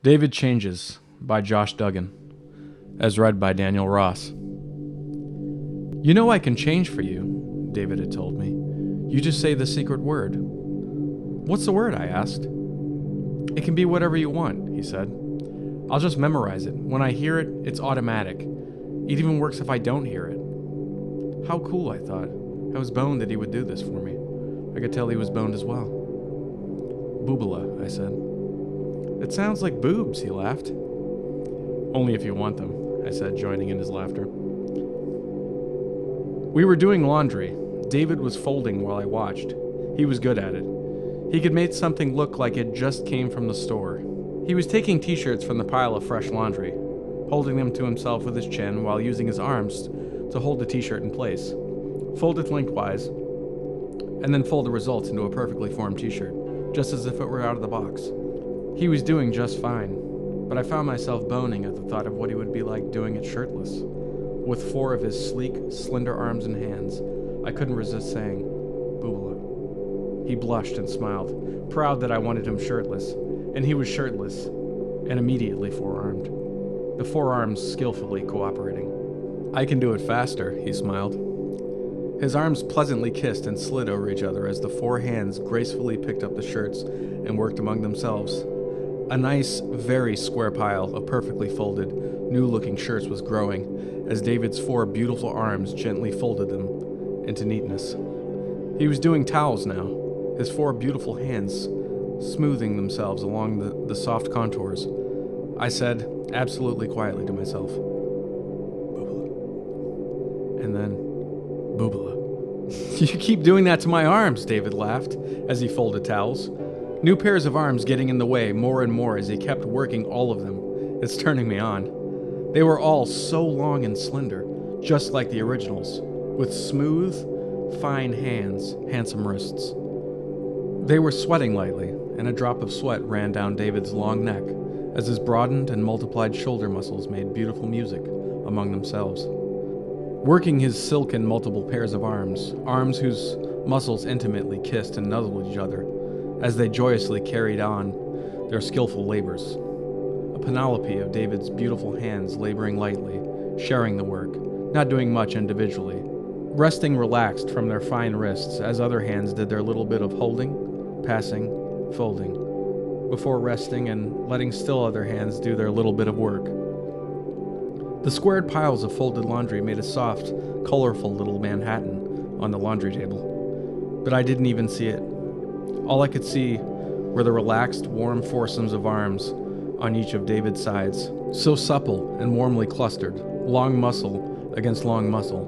David Changes by Josh Dugan, as read by Daniel Ross. You know I can change for you, David had told me. You just say the secret word. What's the word? I asked. It can be whatever you want, he said. I'll just memorize it. When I hear it, it's automatic. It even works if I don't hear it. How cool, I thought. I was boned that he would do this for me. I could tell he was boned as well. Boobala, I said. It sounds like boobs, he laughed. Only if you want them, I said, joining in his laughter. We were doing laundry. David was folding while I watched. He was good at it. He could make something look like it just came from the store. He was taking t-shirts from the pile of fresh laundry, holding them to himself with his chin while using his arms to hold the t-shirt in place. Fold it lengthwise, and then fold the results into a perfectly formed t-shirt, just as if it were out of the box. He was doing just fine, but I found myself boning at the thought of what he would be like doing it shirtless. With 4 of his sleek, slender arms and hands, I couldn't resist saying, Boobala. He blushed and smiled, proud that I wanted him shirtless, and he was shirtless, and immediately forearmed. The forearms skillfully cooperating. I can do it faster, he smiled. His arms pleasantly kissed and slid over each other as the 4 hands gracefully picked up the shirts and worked among themselves. A nice, very square pile of perfectly folded, new-looking shirts was growing as David's 4 beautiful arms gently folded them into neatness. He was doing towels now, his 4 beautiful hands smoothing themselves along the soft contours. I said, absolutely quietly to myself, Boobala. And then, Boobala. You keep doing that to my arms, David laughed as he folded towels. New pairs of arms getting in the way more and more as he kept working all of them. It's turning me on. They were all so long and slender, just like the originals, with smooth, fine hands, handsome wrists. They were sweating lightly, and a drop of sweat ran down David's long neck as his broadened and multiplied shoulder muscles made beautiful music among themselves. Working his silken multiple pairs of arms whose muscles intimately kissed and nuzzled each other, as they joyously carried on their skillful labors. A panoply of David's beautiful hands laboring lightly, sharing the work, not doing much individually, resting relaxed from their fine wrists as other hands did their little bit of holding, passing, folding, before resting and letting still other hands do their little bit of work. The squared piles of folded laundry made a soft, colorful little Manhattan on the laundry table, but I didn't even see it. All I could see were the relaxed, warm foursomes of arms on each of David's sides, so supple and warmly clustered, long muscle against long muscle,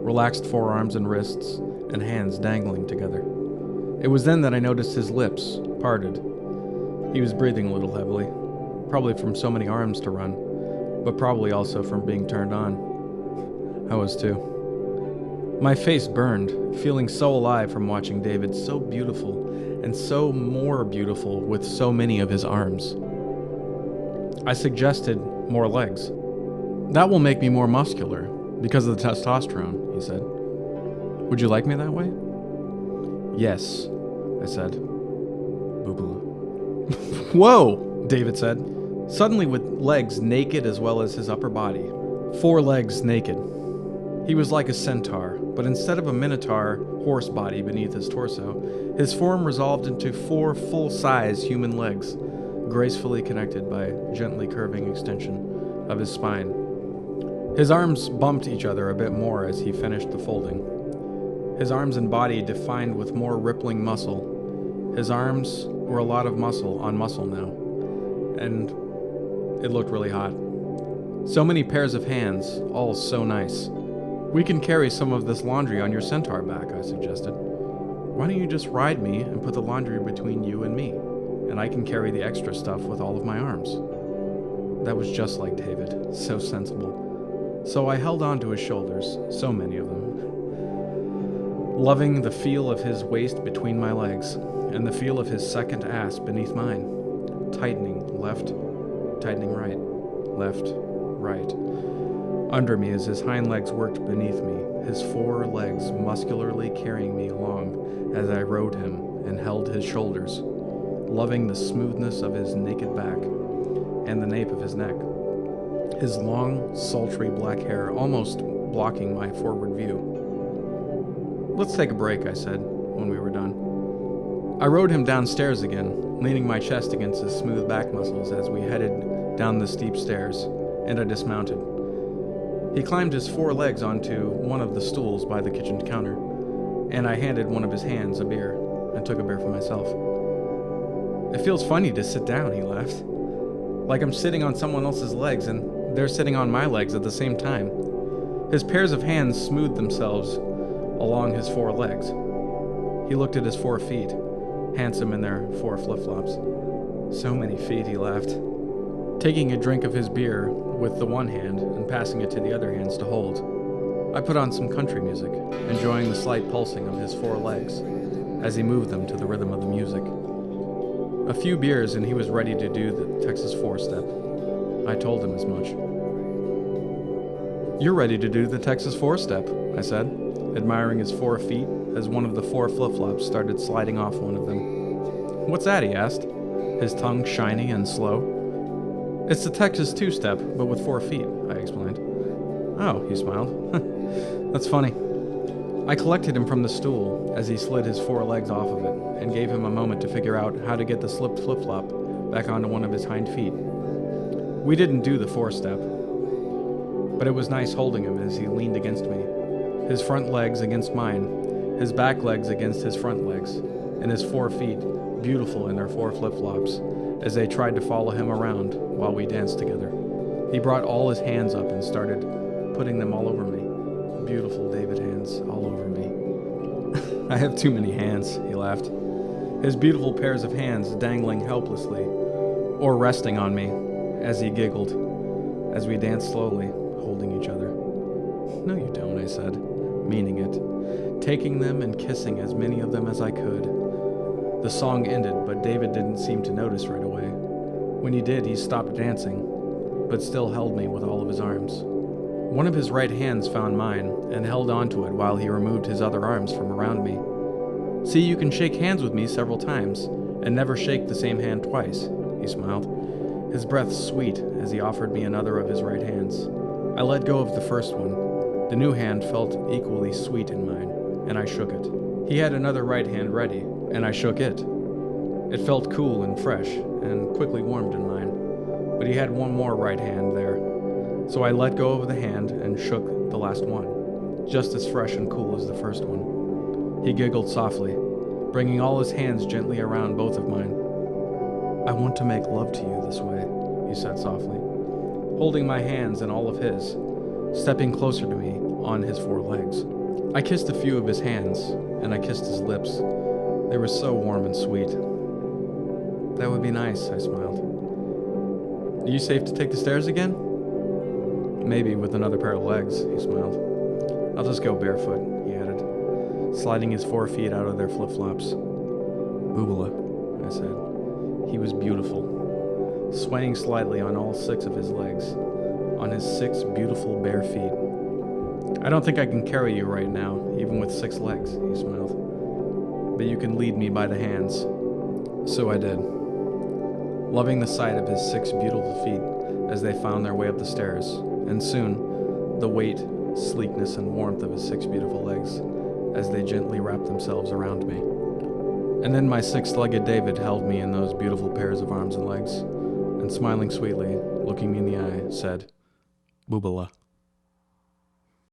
relaxed forearms and wrists, and hands dangling together. It was then that I noticed his lips parted. He was breathing a little heavily, probably from so many arms to run, but probably also from being turned on. I was too. My face burned, feeling so alive from watching David so beautiful and so more beautiful with so many of his arms. I suggested more legs. That will make me more muscular because of the testosterone, he said. Would you like me that way? Yes, I said. Boobala. Whoa, David said, suddenly with legs naked as well as his upper body. 4 legs naked. He was like a centaur, but instead of a minotaur horse body beneath his torso, his form resolved into 4 full-size human legs, gracefully connected by a gently curving extension of his spine. His arms bumped each other a bit more as he finished the folding. His arms and body defined with more rippling muscle. His arms were a lot of muscle on muscle now, and it looked really hot. So many pairs of hands, all so nice. We can carry some of this laundry on your centaur back, I suggested. Why don't you just ride me and put the laundry between you and me, and I can carry the extra stuff with all of my arms. That was just like David, so sensible. So I held on to his shoulders, so many of them, loving the feel of his waist between my legs, and the feel of his second ass beneath mine, tightening left, tightening right, left, right. Under me as his hind legs worked beneath me, his 4 legs muscularly carrying me along as I rode him and held his shoulders, loving the smoothness of his naked back, and the nape of his neck, his long, sultry black hair almost blocking my forward view. "Let's take a break," I said, when we were done. I rode him downstairs again, leaning my chest against his smooth back muscles as we headed down the steep stairs, and I dismounted. He climbed his 4 legs onto one of the stools by the kitchen counter, and I handed one of his hands a beer and took a beer for myself. "It feels funny to sit down," he laughed. "Like I'm sitting on someone else's legs and they're sitting on my legs at the same time." His pairs of hands smoothed themselves along his 4 legs. He looked at his 4 feet, handsome in their 4 flip-flops. "So many feet," he laughed, taking a drink of his beer with the one hand and passing it to the other hands to hold. I put on some country music, enjoying the slight pulsing of his 4 legs as he moved them to the rhythm of the music. A few beers and he was ready to do the Texas 4-step. I told him as much. "You're ready to do the Texas 4-step," I said, admiring his 4 feet as one of the 4 flip-flops started sliding off one of them. "What's that?" he asked, his tongue shiny and slow. "It's the Texas 2-step, but with 4 feet, I explained. "Oh," he smiled. "That's funny." I collected him from the stool as he slid his 4 legs off of it and gave him a moment to figure out how to get the slipped flip-flop back onto one of his hind feet. We didn't do the 4-step, but it was nice holding him as he leaned against me, his front legs against mine, his back legs against his front legs, and his 4 feet beautiful in their 4 flip-flops as they tried to follow him around while we danced together. He brought all his hands up and started putting them all over me. Beautiful David hands all over me. "I have too many hands," he laughed, his beautiful pairs of hands dangling helplessly or resting on me as he giggled as we danced slowly, holding each other. "No, you don't," I said, meaning it, taking them and kissing as many of them as I could. The song ended, but David didn't seem to notice right away. When he did, he stopped dancing, but still held me with all of his arms. One of his right hands found mine and held onto it while he removed his other arms from around me. "See, you can shake hands with me several times and never shake the same hand twice," he smiled, his breath sweet as he offered me another of his right hands. I let go of the first one. The new hand felt equally sweet in mine, and I shook it. He had another right hand ready, and I shook it. It felt cool and fresh, and quickly warmed in mine, but he had one more right hand there. So I let go of the hand and shook the last one, just as fresh and cool as the first one. He giggled softly, bringing all his hands gently around both of mine. "I want to make love to you this way," he said softly, holding my hands in all of his, stepping closer to me on his 4 legs. I kissed a few of his hands, and I kissed his lips. They were so warm and sweet. "That would be nice," I smiled. "Are you safe to take the stairs again?" "Maybe with another pair of legs," he smiled. "I'll just go barefoot," he added, sliding his 4 feet out of their flip-flops. "Boobala," I said. He was beautiful, swaying slightly on all 6 of his legs, on his 6 beautiful bare feet. "I don't think I can carry you right now, even with 6 legs," he smiled. "But you can lead me by the hands." So I did, loving the sight of his 6 beautiful feet as they found their way up the stairs, and soon the weight, sleekness, and warmth of his 6 beautiful legs as they gently wrapped themselves around me. And then my 6-legged David held me in those beautiful pairs of arms and legs, and smiling sweetly, looking me in the eye, said, "Boobala."